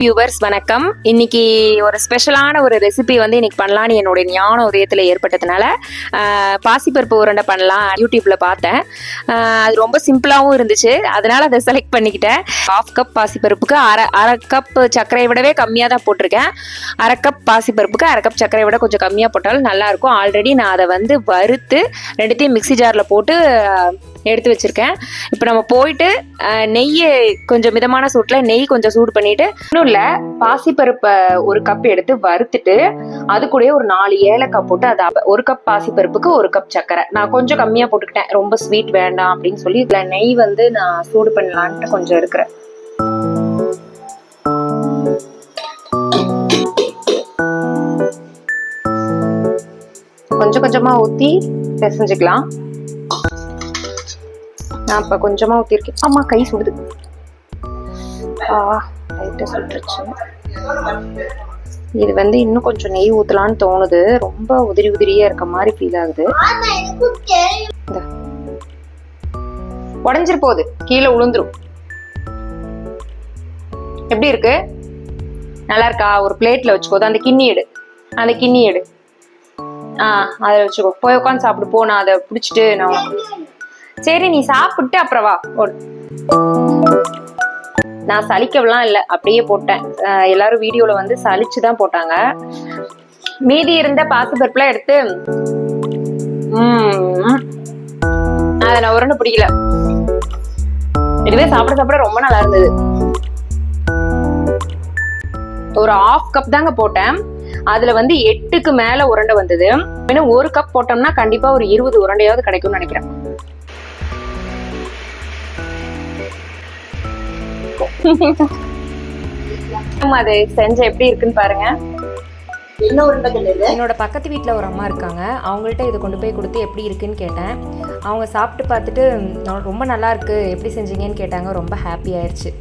Viewers வணக்கம். இன்னைக்கு ஒரு ஸ்பெஷலான ஒரு ரெசிபி வந்து இன்னைக்கு பண்ணலான்னு என்னுடைய ஞான உதயத்தில் ஏற்பட்டதுனால பாசிப்பருப்பு உருண்டை பண்ணலாம் யூடியூப்ல பார்த்தேன். அது ரொம்ப சிம்பிளாகவும் இருந்துச்சு, அதனால அதை செலக்ட் பண்ணிக்கிட்டேன். 1/2 கப் பாசிப்பருப்புக்கு அரை கப் சர்க்கரையை விடவே கம்மியாக தான் போட்டிருக்கேன். 1/2 கப் பாசிப்பருப்புக்கு 1/2 கப் சர்க்கரையை விட கொஞ்சம் கம்மியாக போட்டாலும் நல்லாயிருக்கும். ஆல்ரெடி நான் அதை வந்து வறுத்து ரெண்டுத்தையும் மிக்சி ஜாரில் போட்டு எடுத்து வச்சிருக்கேன். இப்போ நம்ம போயிட்டு நெய்யை கொஞ்சம் மிதமான சூட்டில் நெய் கொஞ்சம் சூடு பண்ணிட்டு, இன்னும் இல்லை பாசிப்பருப்பை 1 கப் எடுத்து வறுத்துட்டு அது கூட ஒரு 4 ஏலக்காய் போட்டு, அது 1 கப் பாசிப்பருப்புக்கு 1 கப் சர்க்கரை நான் கொஞ்சம் கம்மியாக போட்டுக்கிட்டேன், ரொம்ப ஸ்வீட் வேண்டாம் அப்படின்னு சொல்லி. இதில் நெய் வந்து நான் சூடு பண்ணலான்ட்டு கொஞ்சம் இருக்கிறேன். கொஞ்சம் கொஞ்சமாக ஊற்றி பிசைஞ்சுக்கலாம். நான் இப்போ கொஞ்சமாக ஊற்றிருக்கேன். ஆமாம், கை சுடுது. லைட்டாக சுட்டுருச்சு. இது வந்து இன்னும் கொஞ்சம் நெய் ஊற்றலான்னு தோணுது. ரொம்ப உதிரியாக இருக்க மாதிரி ஃபீல் ஆகுது. உடஞ்சிரு போகுது, கீழே விழுந்துரும். எப்படி இருக்கு? நல்லா இருக்கா? ஒரு பிளேட்ல வச்சுக்கோ. அந்த கிண்ணி எடு, அந்த கிண்ணி எடு. அதை வச்சுக்கோ. போய் உட்காந்து சாப்பிடு போ. நான் அதை பிடிச்சிட்டு நான் சரி நீ சாப்பிட்டு அப்புறம் வா. நான் சலிக்கலாம் இல்லை, அப்படியே போட்டேன். எல்லாரும் வீடியோல வந்து சலிச்சுதான் போட்டாங்க. மீதி இருந்த பாசிப்பருப்புலாம் எடுத்து அதை நான் உருண்டை பிடிக்கல. இதுவே சாப்பிட ரொம்ப நல்லா இருந்தது. ஒரு 1/2 கப் தாங்க போட்டேன். அதுல வந்து 8க்கு மேல உருண்டை வந்தது. இன்னும் 1 கப் போட்டோம்னா கண்டிப்பா ஒரு 20 உருண்டையாவது கிடைக்கும்னு நினைக்கிறேன். அது செஞ்ச எப்படி இருக்குன்னு பாருங்க. என்னோட பக்கத்து வீட்டில் ஒரு அம்மா இருக்காங்க. அவங்கள்ட்ட இதை கொண்டு போய் கொடுத்து எப்படி இருக்குன்னு கேட்டேன். அவங்க சாப்பிட்டு பார்த்துட்டு ரொம்ப நல்லா இருக்கு, எப்படி செஞ்சீங்கன்னு கேட்டாங்க. ரொம்ப ஹாப்பி ஆயிடுச்சு.